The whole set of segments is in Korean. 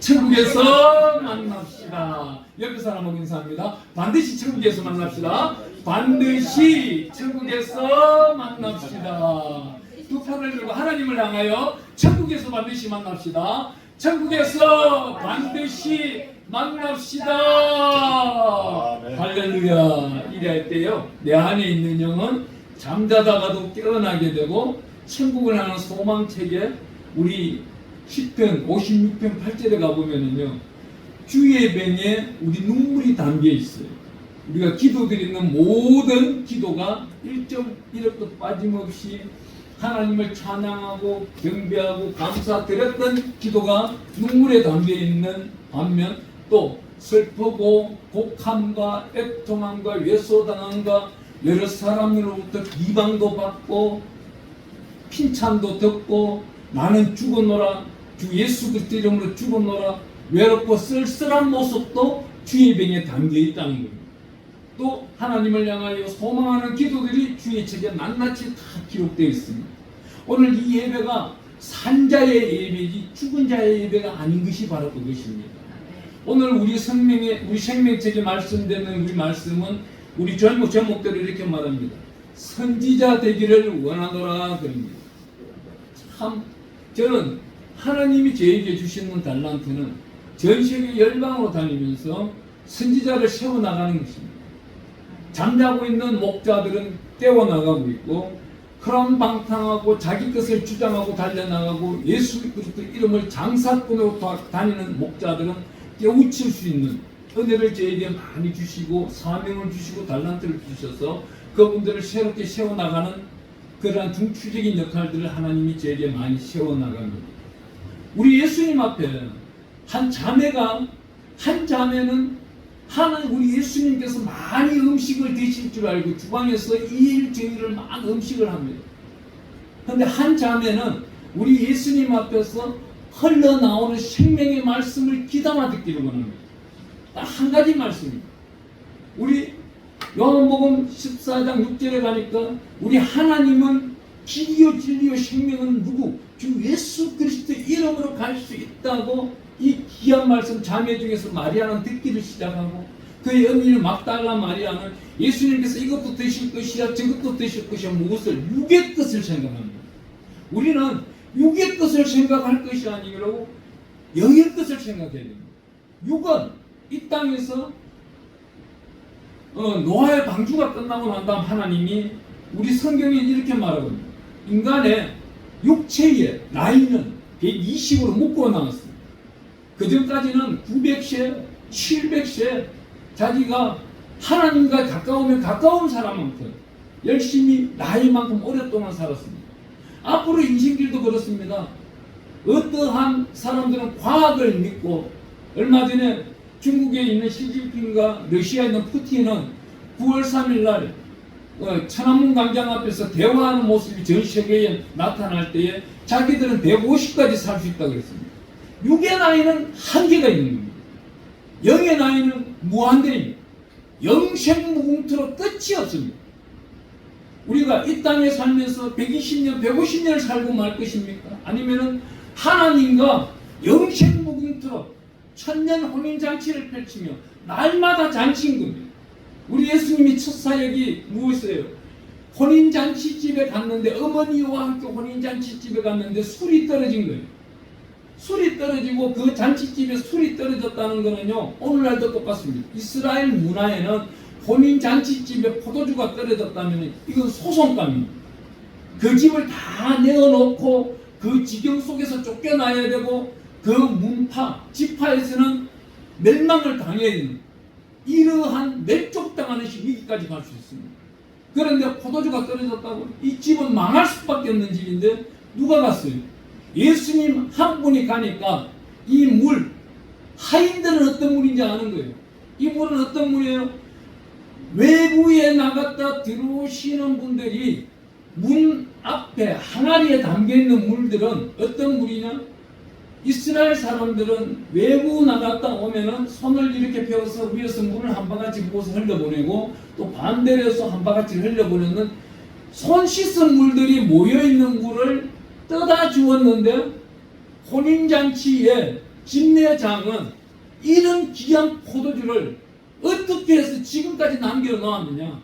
천국에서 만납시다. 옆에 사람하고 인사합니다. 반드시 천국에서 만납시다. 반드시 천국에서 만납시다. 두 팔을 들고 하나님을 향하여 천국에서 반드시 만납시다. 천국에서 반드시 만납시다. 할렐루야. 이래할 때요, 내 안에 있는 영은 잠자다가도 깨어나게 되고 천국을 향한 소망책에 우리 10편 56편 8절에 가보면은요, 주의 병에 우리 눈물이 담겨 있어요. 우리가 기도드리는 모든 기도가 1.1억도 빠짐없이 하나님을 찬양하고 경배하고 감사드렸던 기도가 눈물에 담겨 있는 반면, 또 슬프고 곡함과 애통함과 외소당함과 여러 사람으로부터 비방도 받고 핀찬도 듣고 나는 죽었노라, 주 예수 그리스도 이름으로 죽었노라, 외롭고 쓸쓸한 모습도 주의 병에 담겨 있다는 겁니다. 또 하나님을 향하여 소망하는 기도들이 주의 책에 낱낱이 다 기록되어 있습니다. 오늘 이 예배가 산자의 예배지 죽은 자의 예배가 아닌 것이 바로 그것입니다. 오늘 우리 생명책에 말씀되는 우리 말씀은 우리 제목대로 이렇게 말합니다. 선지자 되기를 원하노라 그럽니다. 참 저는 하나님이 저에게 주시는 달란트는 전 세계 열방으로 다니면서 선지자를 세워나가는 것입니다. 잠자고 있는 목자들은 깨워나가고 있고, 크럼방탕하고 자기 것을 주장하고 달려나가고 예수 그리스도 이름을 장사꾼으로 다니는 목자들은 깨우칠 수 있는 은혜를 저에게 많이 주시고 사명을 주시고 달란트를 주셔서 그분들을 새롭게 세워나가는 그러한 중추적인 역할들을 하나님이 저에게 많이 세워나갑니다. 우리 예수님 앞에 한 자매는 우리 예수님께서 많이 음식을 드실 줄 알고 주방에서 일주일을 막 음식을 합니다. 그런데 한 자매는 우리 예수님 앞에서 흘러나오는 생명의 말씀을 귀담아 듣기를 원합니다. 딱 한 가지 말씀입니다. 우리 요한복음 14장 6절에 가니까 우리 하나님은 길이요 진리요 생명은 누구? 주 예수 그리스도 이름으로 갈 수 있다고 이 귀한 말씀 자매 중에서 마리아는 듣기를 시작하고, 그의 언니는 막달라 마리아는 예수님께서 이것도 드실 것이야 저것도 드실 것이야 무엇을? 육의 것을 생각합니다. 우리는 육의 것을 생각할 것이 아니고 영의 것을 생각해야 됩니다. 육은 이 땅에서 노아의 방주가 끝나고 난 다음 하나님이 우리 성경에 이렇게 말하거든요. 인간의 육체의 나이는 120으로 묶어 나왔습니다. 그 전까지는 900세, 700세 자기가 하나님과 가까우면 가까운 사람만큼 열심히 나이만큼 오랫동안 살았습니다. 앞으로 인생길도 그렇습니다. 어떠한 사람들은 과학을 믿고, 얼마 전에 중국에 있는 시진핑과 러시아에 있는 푸틴은 9월 3일 날 천안문 광장 앞에서 대화하는 모습이 전 세계에 나타날 때에 자기들은 150까지 살 수 있다고 했습니다. 육의 나이는 한계가 있는 겁니다. 영의 나이는 무한대입니다. 영생무궁토록 끝이 없습니다. 우리가 이 땅에 살면서 120년, 150년을 살고 말 것입니까? 아니면은 하나님과 영생무궁토록 천년 혼인잔치를 펼치며 날마다 잔치인 겁니다. 우리 예수님이 첫 사역이 무엇이에요? 혼인잔치집에 갔는데, 어머니와 함께 혼인잔치집에 갔는데 술이 떨어진 거예요. 술이 떨어지고 그 잔치집에 술이 떨어졌다는 거는요, 오늘날도 똑같습니다. 이스라엘 문화에는 혼인잔치집에 포도주가 떨어졌다면 이건 소송감입니다. 그 집을 다 내어놓고 그 지경 속에서 쫓겨나야 되고, 그 문파, 지파에서는 멸망을 당해야 됩니다. 이러한 멸족당하는 위기까지 갈 수 있습니다. 그런데 포도주가 떨어졌다고 이 집은 망할 수밖에 없는 집인데 누가 갔어요? 예수님 한 분이 가니까 이 물, 하인들은 어떤 물인지 아는 거예요. 이 물은 어떤 물이에요? 외부에 나갔다 들어오시는 분들이 문 앞에 항아리에 담겨있는 물들은 어떤 물이냐? 이스라엘 사람들은 외부 나갔다 오면은 손을 이렇게 펴서 위에서 물을 한 바가지 부어서 흘려보내고, 또 반대로 해서 한 바가지 흘려보내는 손 씻은 물들이 모여있는 물을 떠다 주었는데, 혼인잔치에 진내장은 이런 귀한 포도주를 어떻게 해서 지금까지 남겨놓았느냐?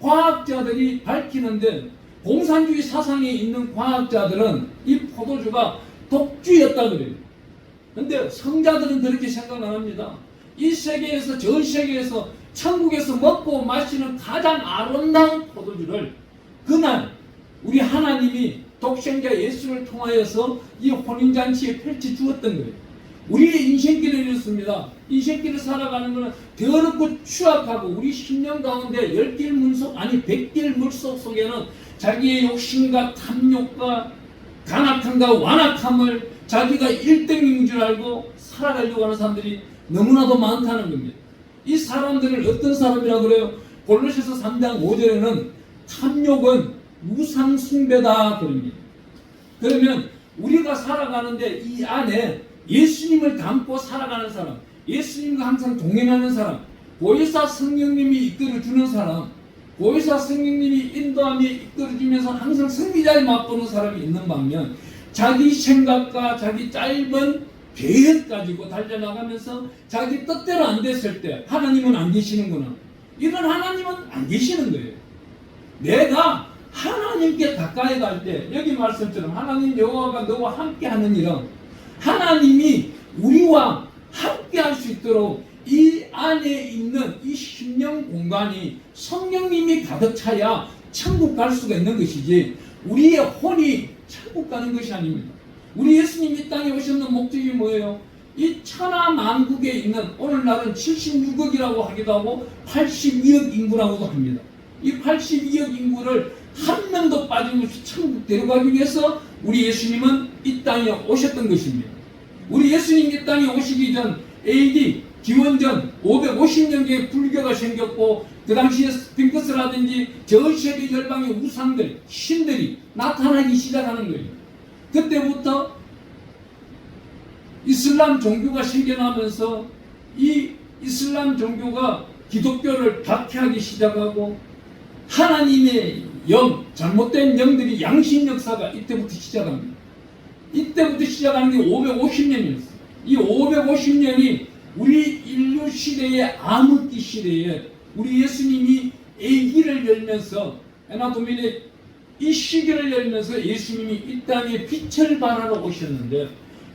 과학자들이 밝히는데, 공산주의 사상에 있는 과학자들은 이 포도주가 독주였다 그래요. 근데 성자들은 그렇게 생각 안 합니다. 이 세계에서, 전 세계에서, 천국에서 먹고 마시는 가장 아름다운 포도주를 그날 우리 하나님이 독생자 예수를 통하여서 이 혼인잔치에 펼쳐 주었던 거예요. 우리의 인생길을 이렇습니다. 인생길을 살아가는 것은 더럽고 추악하고, 우리 심령 가운데 10길 문속, 아니 100길 물속 속에는 자기의 욕심과 탐욕과 간악함과 완악함을 자기가 1등인 줄 알고 살아가려고 하는 사람들이 너무나도 많다는 겁니다. 이 사람들을 어떤 사람이라고 그래요? 골로새서 3장 5절에는 탐욕은 우상 숭배다 그럽니다. 그러면 우리가 살아가는데 이 안에 예수님을 담고 살아가는 사람, 예수님과 항상 동행하는 사람, 보혜사 성령님이 이끌어주는 사람, 보혜사 성령님이 인도함에 이끌어주면서 항상 승리자를 맛보는 사람이 있는 반면, 자기 생각과 자기 짧은 계획 가지고 달려나가면서 자기 뜻대로 안 됐을 때 하나님은 안 계시는구나, 이런 하나님은 안 계시는 거예요. 내가 하나님께 가까이 갈 때, 여기 말씀처럼 하나님 여호와가 너와 함께 하는 일은, 하나님이 우리와 함께 할 수 있도록 이 안에 있는 이 심령 공간이 성령님이 가득 차야 천국 갈 수가 있는 것이지, 우리의 혼이 천국 가는 것이 아닙니다. 우리 예수님이 이 땅에 오셨는 목적이 뭐예요? 이 천하 만국에 있는, 오늘날은 76억이라고 하기도 하고 82억 인구라고도 합니다. 이 82억 인구를 한 명도 빠짐없이 천국 데려가기 위해서 우리 예수님은 이 땅에 오셨던 것입니다. 우리 예수님이 이 땅에 오시기 전 AD 기원전 550년경에 불교가 생겼고, 그 당시에 스핑크스라든지 전 세계 열방의 우상들, 신들이 나타나기 시작하는 거예요. 그때부터 이슬람 종교가 생겨나면서 이 이슬람 종교가 기독교를 박해하기 시작하고, 하나님의 영, 잘못된 영들이 양심 역사가 이때부터 시작합니다. 이때부터 시작하는 게 550년이었어요. 이 550년이 우리 인류 시대의 암흑기 시대에 우리 예수님이 애기를 열면서, 에나도민의 이 시기를 열면서 예수님이 이 땅에 빛을 발하러 오셨는데,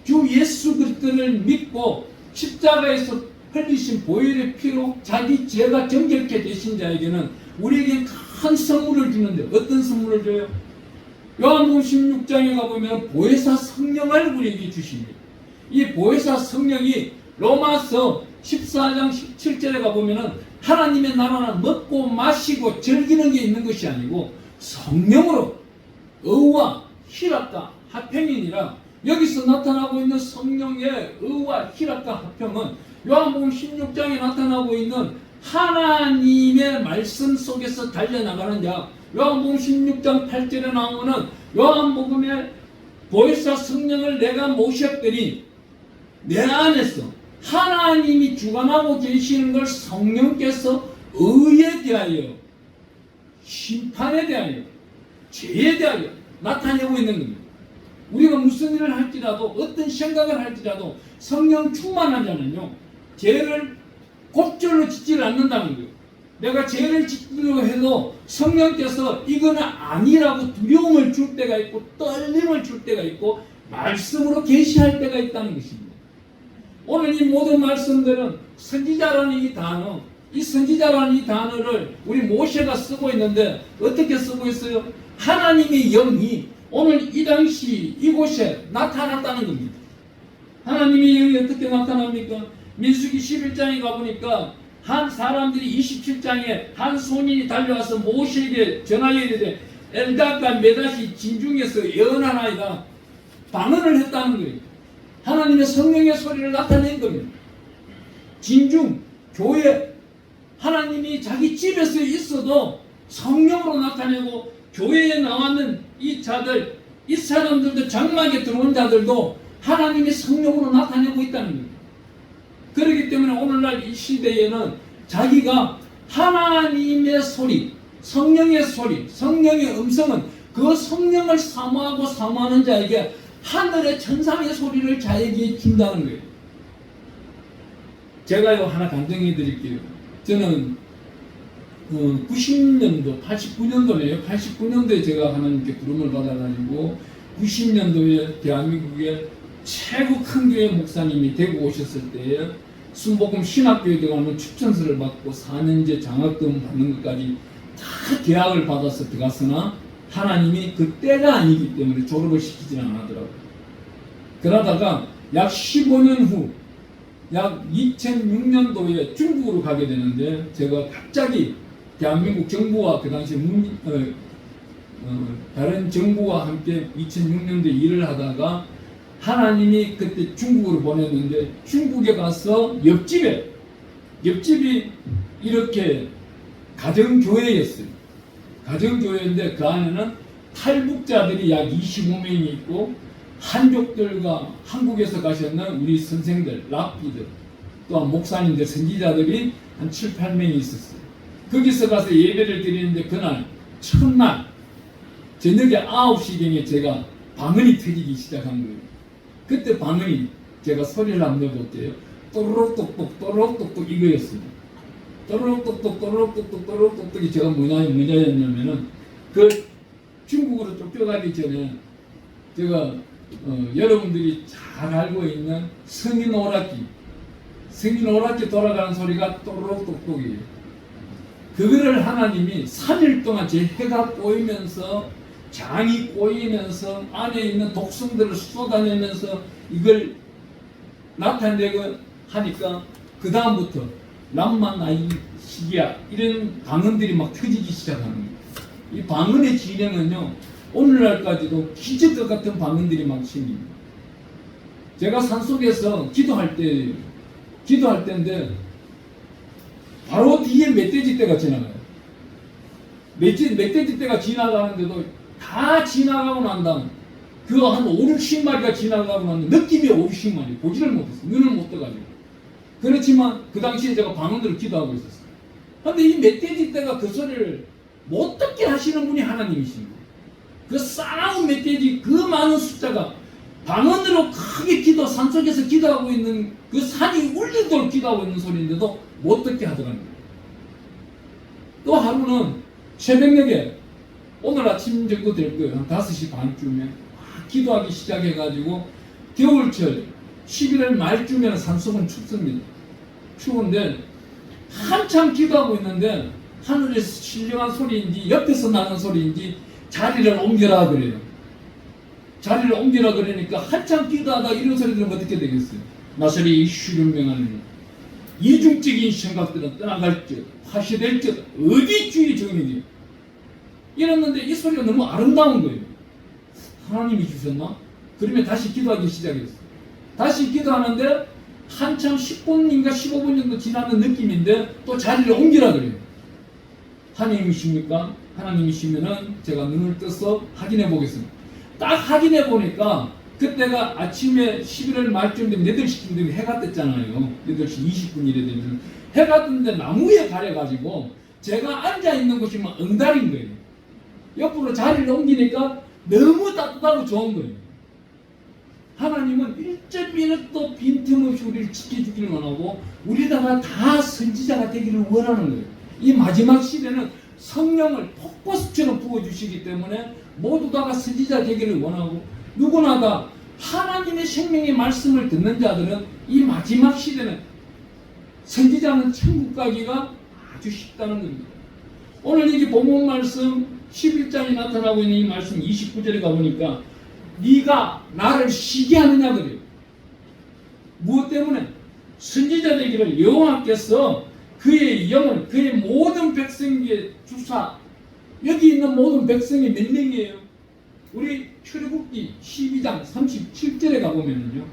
주 예수 그리스도를 믿고 십자가에서 흘리신 보혈의 피로 자기 죄가 정결케 되신 자에게는 우리에게 큰 선물을 주는데, 어떤 선물을 줘요? 요한복음 16장에 가보면 보혜사 성령을 우리에게 주십니다. 이 보혜사 성령이 로마서 14장 17절에 가보면 하나님의 나라는 먹고 마시고 즐기는 게 있는 것이 아니고 성령으로 의와 희락과 화평이니라. 여기서 나타나고 있는 성령의 의와 희락과 화평은 요한복음 16장에 나타나고 있는 하나님의 말씀 속에서 달려나가는 자, 요한복음 16장 8절에 나오는 요한복음의 보혜사 성령을 내가 모셨더니 내 안에서 하나님이 주관하고 계시는 걸 성령께서 의에 대하여, 심판에 대하여, 죄에 대하여 나타내고 있는 겁니다. 우리가 무슨 일을 할지라도, 어떤 생각을 할지라도 성령 충만하자면요, 죄를 곧절로 짓지를 않는다는 거예요. 내가 죄를 짓으려고 해도 성령께서 이거는 아니라고 두려움을 줄 때가 있고 떨림을 줄 때가 있고 말씀으로 계시할 때가 있다는 것입니다. 오늘 이 모든 말씀들은 선지자라는 이 단어, 이 선지자라는 이 단어를 우리 모세가 쓰고 있는데 어떻게 쓰고 있어요? 하나님의 영이 오늘 이 당시 이곳에 나타났다는 겁니다. 하나님의 영이 어떻게 나타납니까? 민수기 11장에 가보니까 한 사람들이 27장에 한 소년이 달려와서 모세에게 전하여 이르되 엘닷과 메닷이 진중에서 예언하나이다 반언을 했다는 거예요. 하나님의 성령의 소리를 나타낸 겁니다. 진중, 교회, 하나님이 자기 집에서 있어도 성령으로 나타내고, 교회에 나왔는 이 자들, 이 사람들도, 장막에 들어온 자들도 하나님의 성령으로 나타내고 있다는 겁니다. 그렇기 때문에 오늘날 이 시대에는 자기가 하나님의 소리, 성령의 소리, 성령의 음성은 그 성령을 사모하고 사모하는 자에게 하늘의 천상의 소리를 자에게 준다는 거예요. 제가요 하나 간증해 드릴게요. 저는 90년도, 89년도네요. 89년도에 제가 하나님께 부름을 받아가지고 90년도에 대한민국의 최고 큰 교회 목사님이 되고 오셨을 때에 순복음 신학교에 들어가는 추천서를 받고 4년제 장학금 받는 것까지 다 계약을 받아서 들어갔으나 하나님이 그 때가 아니기 때문에 졸업을 시키지 않았더라고요. 그러다가 약 15년 후 약 2006년도에 중국으로 가게 되는데 제가 갑자기 대한민국 정부와 그 당시 다른 정부와 함께 2006년도에 일을 하다가 하나님이 그때 중국으로 보냈는데 중국에 가서 옆집이 이렇게 가정교회였어요. 가정교회인데 그 안에는 탈북자들이 약 25명이 있고 한족들과 한국에서 가셨는 우리 선생들, 랍비들, 또한 목사님들, 선지자들이 한 7, 8명이 있었어요. 거기서 가서 예배를 드리는데 그날 첫날 저녁에 9시경에 제가 방언이 터지기 시작한 거예요. 그때 방언이 제가 소리를 한번 내볼게요. 또르륵똑똑 또르륵똑똑 이거였어요. 또르륵똑똑 또르륵똑똑 또르륵똑똑이 제가 뭐냐였냐면은 그 중국으로 쫓겨가기 전에 제가 여러분들이 잘 알고 있는 성인 오락기 돌아가는 소리가 또르륵똑똑이에요. 그거를 하나님이 3일 동안 제 해가 꼬이면서 장이 꼬이면서 안에 있는 독성들을 쏟아내면서 이걸 나타내고 하니까 그 다음부터 남만 나이 시기야 이런 방언들이 막 터지기 시작하는 거예요. 이 방언의 진행은요 오늘날까지도 기적과 같은 방언들이 막 생깁니다. 제가 산속에서 기도할 때인데 바로 뒤에 멧돼지 떼가 지나가요. 멧돼지 떼가 지나가는데도 다 지나가고 난 다음 그 한 5, 60마리가 지나가고 난 느낌이 5, 60마리 보지를 못했어요. 눈을 못 떠가지고. 그렇지만 그 당시에 제가 방언으로 기도하고 있었어요. 그런데 이 멧돼지 떼가 그 소리를 못 듣게 하시는 분이 하나님이신 거예요. 그 싸운 멧돼지 그 많은 숫자가 방언으로 크게 산속에서 기도하고 있는 그 산이 울리도록 기도하고 있는 소리인데도 못 듣게 하더라고요. 또 하루는 새벽녘에 오늘 아침 정도 될 거예요. 한 5시 반쯤에 기도하기 시작해가지고 겨울철 11월 말쯤에는 산속은 춥습니다. 추운데 한참 기도하고 있는데 하늘에서 신령한 소리인지 옆에서 나는 소리인지 자리를 옮겨라 그래요. 자리를 옮겨라 그러니까 한참 기도하다 이런 소리 들으면 어떻게 되겠어요? 나설이 이슈를 명하느니 이중적인 생각들은 떠나갈 것, 화시될 것, 어디 주의 정인이 이랬는데 이 소리가 너무 아름다운 거예요. 하나님이 주셨나? 그러면 다시 기도하기 시작했어요. 다시 기도하는데 한참 10분인가 15분 정도 지나는 느낌인데 또 자리를 옮기라 그래요. 하나님이십니까? 하나님이시면은 제가 눈을 떠서 확인해 보겠습니다. 딱 확인해 보니까 그때가 아침에 11월 말쯤 되면 8시쯤 되면 해가 떴잖아요. 8시 20분 이래 되면 해가 떴는데 나무에 가려가지고 제가 앉아있는 곳이 막 엉달인 거예요. 옆으로 자리를 옮기니까 너무 따뜻하고 좋은 거예요. 하나님은 1.1도 빈틈없이 우리를 지켜주기를 원하고 우리다가 다 선지자가 되기를 원하는 거예요. 이 마지막 시대는 성령을 폭포수처럼 부어주시기 때문에 모두 다가 선지자 되기를 원하고 누구나 다 하나님의 생명의 말씀을 듣는 자들은 이 마지막 시대는 선지자는 천국 가기가 아주 쉽다는 겁니다. 오늘 이게 본문 말씀 11장에 나타나고 있는 이 말씀 29절에 가보니까 네가 나를 쉬게 하느냐 그래요. 무엇 때문에? 선지자 되기를 여호와께서 그의 영을 그의 모든 백성에게 주사 여기 있는 모든 백성이 몇 명이에요? 우리 출애굽기 12장 37절에 가보면요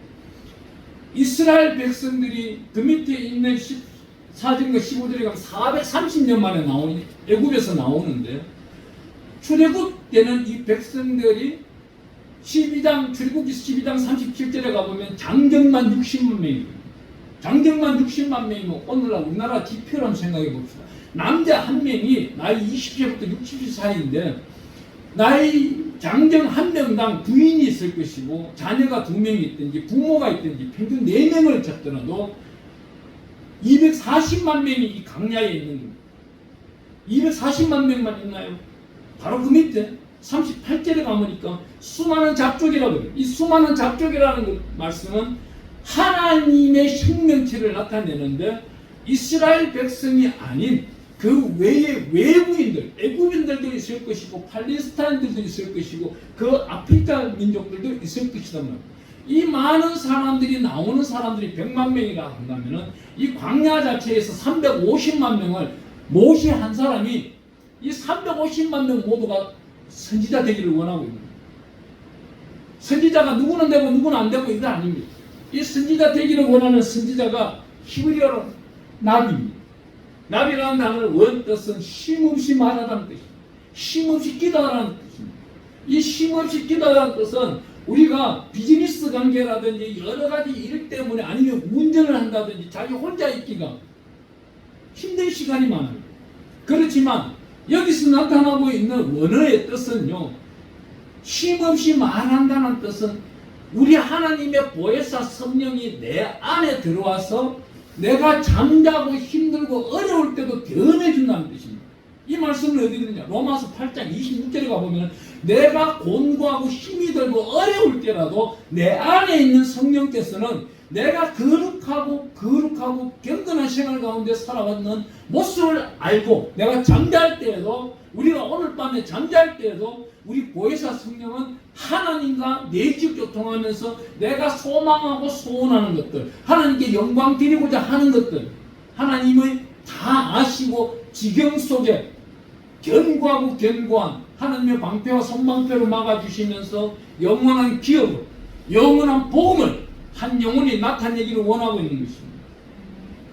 이스라엘 백성들이 그 밑에 있는 14절과 15절에 가면 430년 만에 나오는 애굽에서 나오는데 출애굽 때는 이 백성들이 출애굽기 12장 37절에 가보면 장정만 60만 명이에요. 장정만 60만 명이면 오늘날 우리나라 지표를 한번 생각해 봅시다. 남자 한 명이 나이 20세부터 60세 사이인데 나이 장정 한 명당 부인이 있을 것이고 자녀가 2명이 있든지 부모가 있든지 평균 4명을 잡더라도 240만 명이 이 강야에 있는 겁니다. 240만 명만 있나요? 바로 그 밑에 38절에 가보니까 수많은 잡족이라고 해요. 이 수많은 잡족이라는 말씀은 하나님의 생명체를 나타내는데 이스라엘 백성이 아닌 그 외의 외부인들, 애굽인들도 있을 것이고 팔레스타인들도 있을 것이고 그 아프리카 민족들도 있을 것이다. 이 많은 사람들이 나오는 사람들이 100만 명이라 한다면은 이 광야 자체에서 350만 명을 모세 한 사람이 이 350만 명 모두가 선지자 되기를 원하고 있는 거예요. 선지자가 누구는 되고 누구는 안 되고 이거 아닙니다. 이 선지자 되기를 원하는 선지자가 히브리어로 나비입니다. 나비라는 단어의 원뜻은 쉼없이 말하라는 뜻입니다. 쉼없이 기도하라는 뜻입니다. 이 쉼없이 기도하라는 뜻은 우리가 비즈니스 관계라든지 여러 가지 일 때문에 아니면 운전을 한다든지 자기 혼자 있기가 힘든 시간이 많아요. 그렇지만 여기서 나타나고 있는 원어의 뜻은요, 쉼없이 말한다는 뜻은 우리 하나님의 보혜사 성령이 내 안에 들어와서 내가 잠자고 힘들고 어려울 때도 변해준다는 뜻입니다. 이 말씀은 어디 있느냐? 로마서 8장 26절에 가보면 내가 곤고하고 힘이 들고 어려울 때라도 내 안에 있는 성령께서는 내가 거룩하고 경건한 생활 가운데 살아왔는 모습을 알고 내가 잠잘 때에도 우리가 오늘 밤에 잠잘 때에도 우리 보혜사 성령은 하나님과 내직교통하면서 내가 소망하고 소원하는 것들 하나님께 영광 드리고자 하는 것들 하나님의 다 아시고 지경 속에 견고한 하나님의 방패와 손방패로 막아주시면서 영원한 기업을 영원한 복음을 한 영혼이 나타내기를 원하고 있는 것입니다.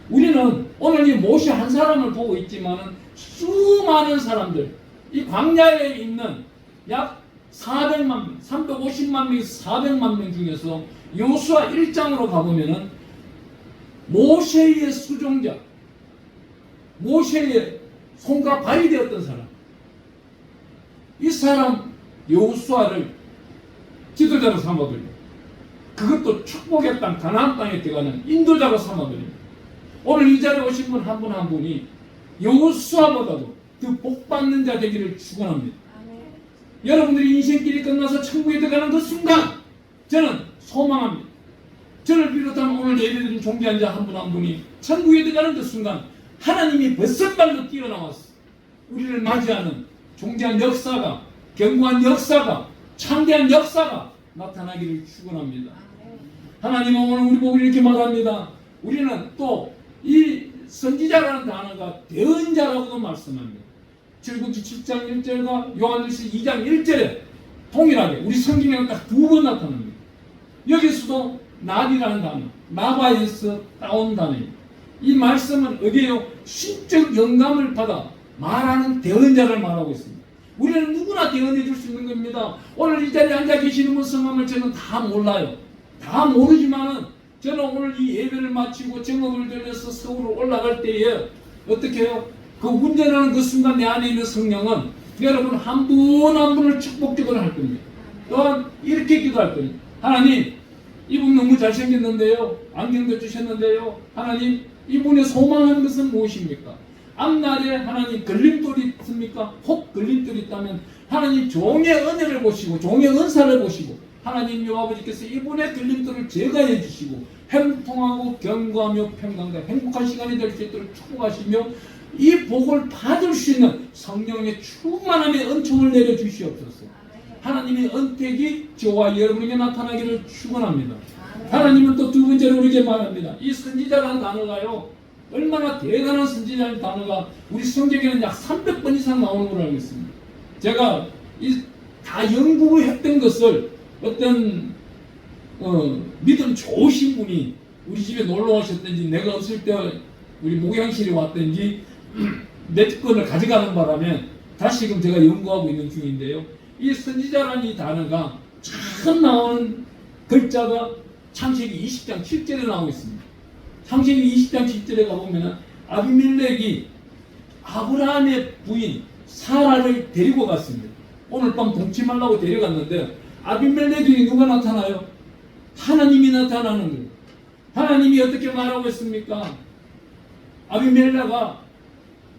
우리는 오늘 이 모세 한 사람을 보고 있지만 수많은 사람들 이 광야에 있는 약 400만 명, 350만 명에서 400만 명 중에서 여호수아 1장으로 가보면은 모세의 수종자, 모세의 손과 발이 되었던 사람, 이 사람 여호수아를 지도자로 삼아버립니다. 그것도 축복의 땅, 가나안 땅에 들어가는 인도자로 삼아버립니다. 오늘 이 자리에 오신 분 한 분 한 분이 여호수아보다도 그 복받는 자 되기를 축원합니다. 여러분들이 인생길이 끝나서 천국에 들어가는 그 순간 저는 소망합니다. 저를 비롯한 오늘 예배드린 종교한 자 한 분 한 분이 천국에 들어가는 그 순간 하나님이 벗선발로 뛰어나와서 우리를 맞이하는 존귀한 역사가, 견고한 역사가, 창대한 역사가 나타나기를 축원합니다. 하나님은 오늘 우리 보고 이렇게 말합니다. 우리는 또 이 선지자라는 단어가 대언자라고도 말씀합니다. 출애굽기 7장 1절과 요한일서 2장 1절에 동일하게 우리 성경에 딱 2번 나타납니다. 여기서도 나비라는 단어, 나바에서 따온 단어입니다. 이 말씀은 어디에요? 신적 영감을 받아 말하는 대언자를 말하고 있습니다. 우리는 누구나 대언해 줄 수 있는 겁니다. 오늘 이 자리에 앉아 계시는 분 성함을 저는 다 몰라요. 다 모르지만은 저는 오늘 이 예배를 마치고 정업을 들려서 서울로 올라갈 때에 어떻게 해요? 그 운전하는 그 순간 내 안에 있는 성령은 여러분 한 분 한 분을 축복적으로 할 겁니다. 또한 이렇게 기도할 겁니다. 하나님, 이분 너무 잘생겼는데요. 안경도 주셨는데요. 하나님, 이분의 소망하는 것은 무엇입니까? 앞날에 하나님 걸림돌이 있습니까? 혹 걸림돌이 있다면 하나님 종의 은혜를 보시고 종의 은사를 보시고 하나님 여호와께서 이분의 걸림돌을 제거해 주시고 행통하고 견고하며 평강과 행복한 시간이 될 수 있도록 축복하시며 이 복을 받을 수 있는 성령의 충만함의 은총을 내려주시옵소서. 하나님의 은택이 저와 여러분에게 나타나기를 축원합니다. 하나님은 또 두 번째로 우리에게 말합니다. 이 선지자라는 단어가요, 얼마나 대단한 선지자라는 단어가 우리 성경에는 약 300번 이상 나오는 걸로 알고 있습니다. 제가 다 연구를 했던 것을 어떤 믿음 좋으신 분이 우리 집에 놀러 오셨든지 내가 없을 때 우리 목양실에 왔든지 몇 건을 가져가는 바람에 다시금 제가 연구하고 있는 중인데요. 이 선지자라는 이 단어가 처음 나오는 글자가 창세기 20장 7절에 나오고 있습니다. 창세기 20장 7절에 가보면 아비멜렉이 아브라함의 부인 사라를 데리고 갔습니다. 오늘 밤 동침하려고 데려갔는데 아비멜렉이 누가 나타나요? 하나님이 나타나는 거예요. 하나님이 어떻게 말하고 있습니까? 아비멜렉아,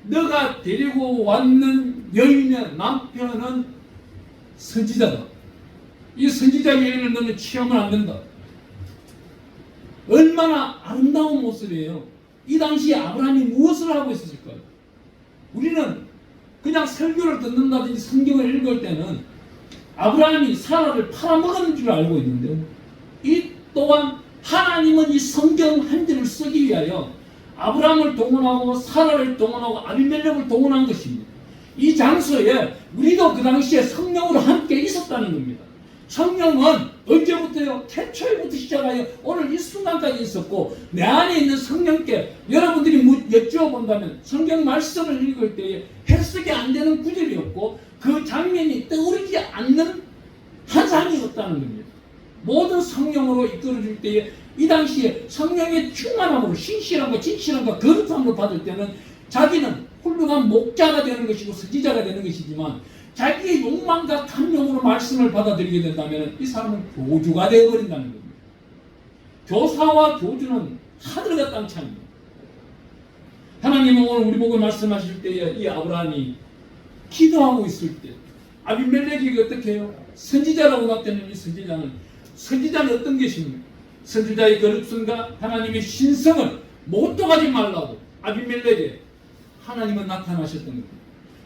너가 데리고 왔는 여인의 남편은 선지자다. 이 선지자 여인을 너는 취하면 안 된다. 얼마나 아름다운 모습이에요. 이 당시에 아브라함이 무엇을 하고 있었을까요? 우리는 그냥 설교를 듣는다든지 성경을 읽을 때는 아브라함이 사라를 팔아먹은 줄 알고 있는데, 이 또한 하나님은 이 성경 한 절을 쓰기 위하여 아브라함을 동원하고 사라를 동원하고 아비멜렉을 동원한 것입니다. 이 장소에 우리도 그 당시에 성령으로 함께 있었다는 겁니다. 성령은 언제부터요? 태초에부터 시작하여 오늘 이 순간까지 있었고, 내 안에 있는 성령께 여러분들이 여쭈어본다면 성경 말씀을 읽을 때에 해석이 안 되는 구절이 없고 그 장면이 떠오르지 않는 환상이 없다는 겁니다. 모든 성령으로 이끌어줄 때에 이 당시에 성령의 충만함으로 신실함과 진실함과 거룩함을 받을 때는 자기는 훌륭한 목자가 되는 것이고 선지자가 되는 것이지만, 자기의 욕망과 탐욕으로 말씀을 받아들이게 된다면 이 사람은 교주가 되어버린다는 겁니다. 교사와 교주는 하늘과 땅 차이입니다. 하나님은 오늘 우리 보고 말씀하실 때에 이 아브라함이 기도하고 있을 때 아비멜렉이 어떻게 해요? 선지자라고 나타내는 이 선지자는 어떤 것입니까? 선지자의 거룩성과 하나님의 신성을 못도가지 말라고 아비멜렉에 하나님은 나타나셨던 겁니다.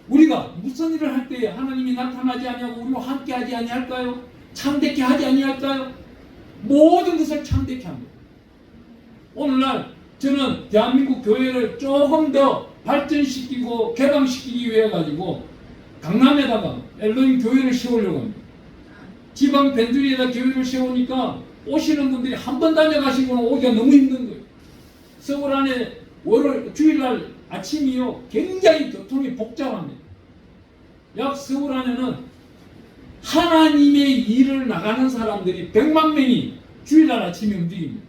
우리가 무슨 일을 할 때에 하나님이 나타나지 아니하고 우리와 함께 하지 아니할까요? 참되게 하지 아니할까요? 모든 것을 참되게 합니다. 오늘날 저는 대한민국 교회를 조금 더 발전시키고 개방시키기 위해 가지고 강남에다가 엘로힘 교회를 세우려고 합니다. 지방 벤두리에다 교회를 세우니까 오시는 분들이 한 번 다녀가시고는 오기가 너무 힘든 거예요. 서울 안에 주일날 아침이요 굉장히 교통이 복잡합니다. 약 서울 안에는 하나님의 일을 나가는 사람들이 100만 명이 주일날 아침에 움직입니다.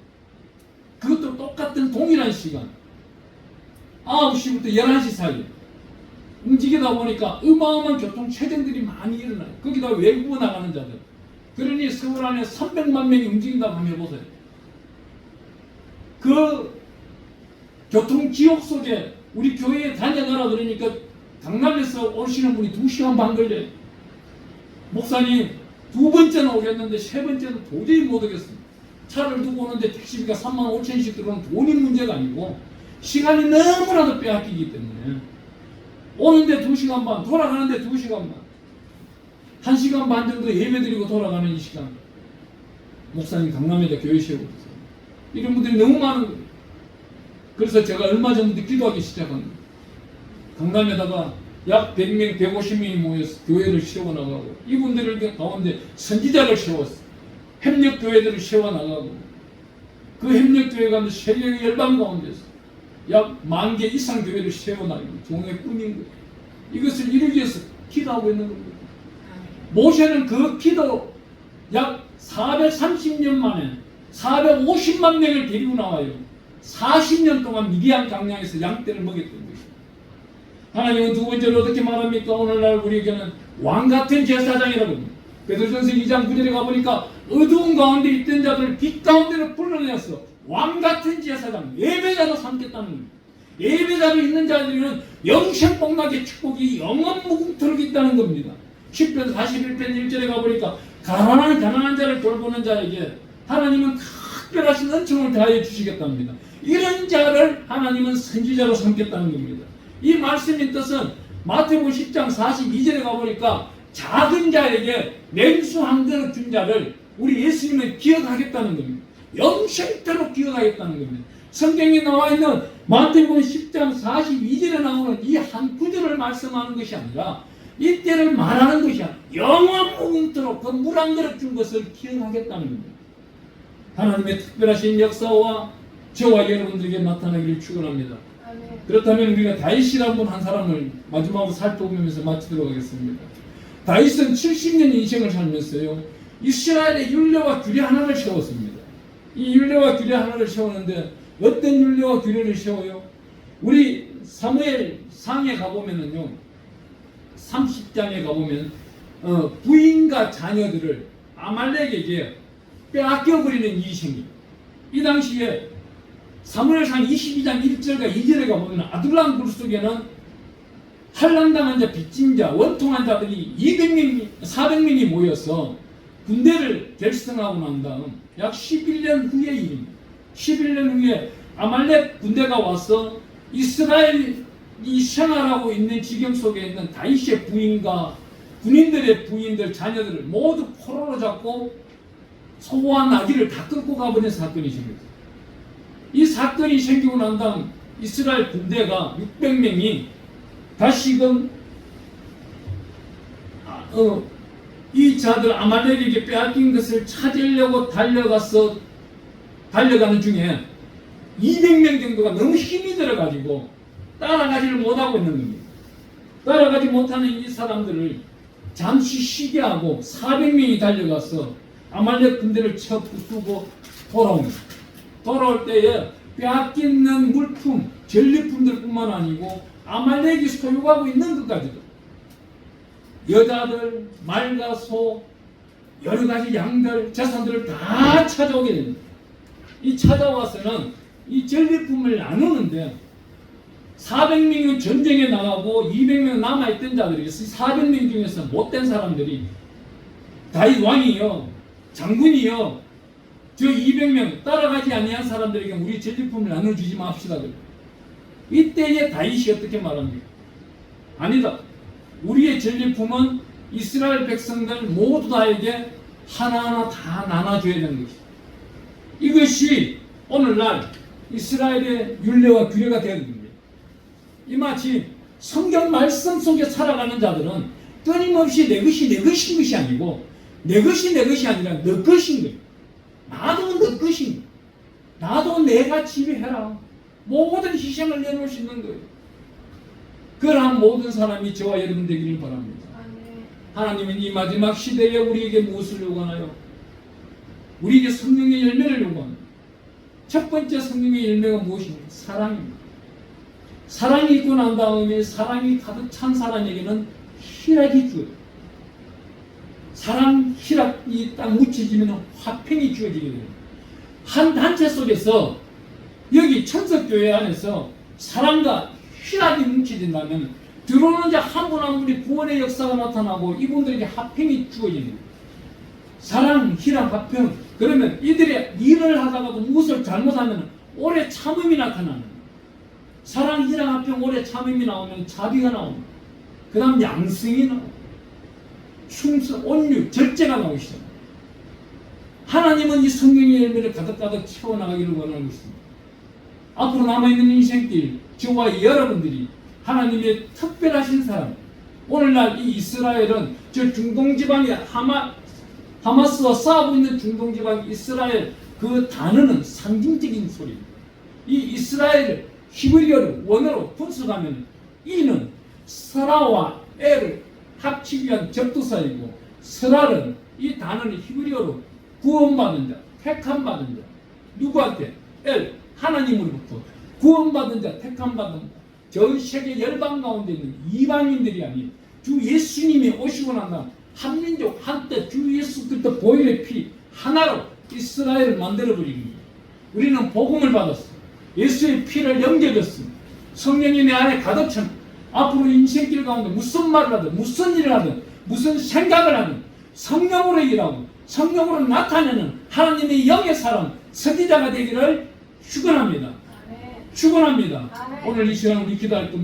그것도 똑같은 동일한 시간 9시부터 11시 사이 움직이다 보니까 어마어마한 교통 체증들이 많이 일어나요. 거기다 외국으로 나가는 자들. 그러니 서울 안에 300만 명이 움직인다고 한번 해보세요. 그 교통지옥 속에 우리 교회에 다녀가라 그러니까 강남에서 오시는 분이 2시간 반 걸려요. 목사님 2번째는 오겠는데 3번째는 도저히 못 오겠습니다. 차를 두고 오는데 택시비가 35,000원씩 들어오는 돈이 문제가 아니고 시간이 너무나도 빼앗기기 때문에 오는데 2시간 반, 돌아가는데 2시간 반, 1시간 반 정도 예배드리고 돌아가는 이 시간 목사님 강남에다 교회 세우고 있어요. 이런 분들이 너무 많은 거예요. 그래서 제가 얼마 전부터 기도하기 시작합니다. 강남에다가 약 100명, 150명이 모여서 교회를 세워나가고 이분들 가운데 선지자를 세웠어요. 협력교회들을 세워나가고 그 협력교회 가운데 세계의 열방 가운데서 약 10,000개 이상 교회를 세워나가고 종의 꿈인 거예요. 이것을 이루기 위해서 기도하고 있는 겁니다. 모세는 그 기도 약 430년 만에 450만 명을 데리고 나와요. 40년 동안 미디안 강량에서 양떼를 먹였던 것입니다. 하나님은 두 번째로 어떻게 말합니까? 오늘날 우리에게는 왕같은 제사장이라고 합니다. 베드로전서 2장 9절에 가보니까 어두운 가운데 있던 자들을 빛 가운데로 불러내어서 왕같은 제사장, 예배자로 삼겠다는 겁니다. 예배자로 있는 자들은 영생복락의 축복이 영원 무궁토록 있다는 겁니다. 10편 41편 1절에 가보니까 가난한 자를 돌보는 자에게 하나님은 특별하신 은총을 다해 주시겠답니다. 이런 자를 하나님은 선지자로 삼겠다는 겁니다. 이 말씀의 뜻은 마태복음 10장 42절에 가보니까 작은 자에게 냉수 한 그릇 준 자를 우리 예수님은 기억하겠다는 겁니다. 영생토록 기억하겠다는 겁니다. 성경에 나와 있는 마태복음 10장 42절에 나오는 이 한 구절을 말씀하는 것이 아니라 이때를 말하는 것이 아니라 영원 무궁토록 그 물 한 그릇 준 것을 기억하겠다는 겁니다. 하나님의 특별하신 역사와 저와 여러분들에게 나타나기를 축원합니다. 그렇다면 우리가 다윗이라는 분 한 사람을 마지막으로 살펴보면서 마치도록 하겠습니다. 다윗은 70년 인생을 살면서요 이스라엘의 율례와 규례 하나를 세웠습니다. 이 율례와 규례 하나를 세웠는데 어떤 율례와 규례를 세워요? 우리 사무엘 상에 가보면은요 30장에 가보면 부인과 자녀들을 아말렉에게 빼앗겨버리는 일이 생깁니다. 이 당시에 사무엘상 22장 1절과 2절에 가보면 아둘람 굴 속에는 환난당한 자, 빚진 자, 원통한 자들이 200명, 400명이 모여서 군대를 결성하고 난 다음 약 11년 후의 일입니다. 11년 후에 아말렉 군대가 와서 이스라엘이 생활하고 있는 지경 속에 있는 다윗의 부인과 군인들의 부인들, 자녀들을 모두 포로로 잡고 소고한 나귀를 다 끌고 가버린 사건이 생겼습니다. 이 사건이 생기고 난 다음 이스라엘 군대가 600명이 다시금 이 자들 아말렉에게 빼앗긴 것을 찾으려고 달려가는 중에 200명 정도가 너무 힘이 들어가지고 따라가지를 못하고 있는 겁니다. 따라가지 못하는 이 사람들을 잠시 쉬게 하고 400명이 달려가서 아말렉 군대를 쳐 부수고 돌아옵니다. 돌아올 때에 빼앗기는 물품, 전리품들 뿐만 아니고 아말렉이 소유하고 있는 것까지도 여자들, 말과 소, 여러 가지 양들, 재산들을 다 찾아오게 됩니다. 이 찾아와서는 이 전리품을 나누는데 400명은 전쟁에 나가고 200명 남아있던 자들이 400명 중에서 못된 사람들이 다윗 왕이요, 장군이요, 저 200명 따라가지 아니한 사람들에게 우리 전리품을 나눠주지 맙시다. 이때에 다윗이 어떻게 말합니까? 아니다. 우리의 전리품은 이스라엘 백성들 모두 다에게 하나하나 다 나눠줘야 되는 것이다. 이것이 오늘날 이스라엘의 율례와 규례가 되는 겁니다. 이마치 성경 말씀 속에 살아가는 자들은 끊임없이 내 것이 내 것인 것이 아니고 내 것이 내 것이 아니라 너 것인 거예요. 나도 너 것인 거예요. 나도 내가 지배해라. 모든 희생을 내놓을 수 있는 거예요. 그러한 모든 사람이 저와 여러분 되기를 바랍니다. 하나님은 이 마지막 시대에 우리에게 무엇을 요구하나요? 우리에게 성령의 열매를 요구합니다. 첫 번째 성령의 열매가 무엇입니까? 사랑입니다. 사랑이 있고 난 다음에 사랑이 가득 찬 사람에게는 희락이 주어져요. 사랑, 희락이 딱 묻혀지면 화평이 주어지게 됩니다. 한 단체 속에서 여기 천석교회 안에서 사랑과 희락이 뭉쳐진다면 들어오는 자 한 분 한 분이 구원의 역사가 나타나고 이분들에게 화평이 주어집니다. 사랑, 희락, 화평. 그러면 이들이 일을 하다가도 무엇을 잘못하면 오래 참음이 나타나는 거예요. 사랑, 희락, 화평, 오래 참음이 나오면 자비가 나옵니다. 그 다음 양성이 나옵니다. 충성, 온유, 절제가 나오기 시작합니다. 하나님은 이 성령의 열매를 가득가득 채워나가기를 원하고 있습니다. 앞으로 남아있는 인생길, 저와 여러분들이 하나님의 특별하신 사람, 오늘날 이 이스라엘은 저 중동지방의 하마스와 싸우고 있는 중동지방 이스라엘 그 단어는 상징적인 소리입니다. 이 이스라엘 히브리어로 원어로 분석하면 이는 스라와 엘을 합치기 위한 접두사이고 스랄은 이 단어는 히브리어로 구원받은 자, 택함받은 자. 누구한테? 엘, 하나님으로부터 구원받은 자, 택함받은 자. 전 세계 열방 가운데 있는 이방인들이 아닌 주 예수님이 오시고 난 다음 한민족 한때 주 예수 그리스도 보혈의 피 하나로 이스라엘을 만들어버린 겁니다. 우리는 복음을 받았어. 예수의 피를 영접했습니다. 성령이 내 안에 가득 찬 앞으로 인생길 가운데 무슨 말을 하든 무슨 일을 하든 무슨 생각을 하든 성령으로 일하고 성령으로 나타내는 하나님의 영의 사람 서기자가 되기를 축원합니다. 축원합니다. 오늘 이 시간 우리 기도할 겁니다.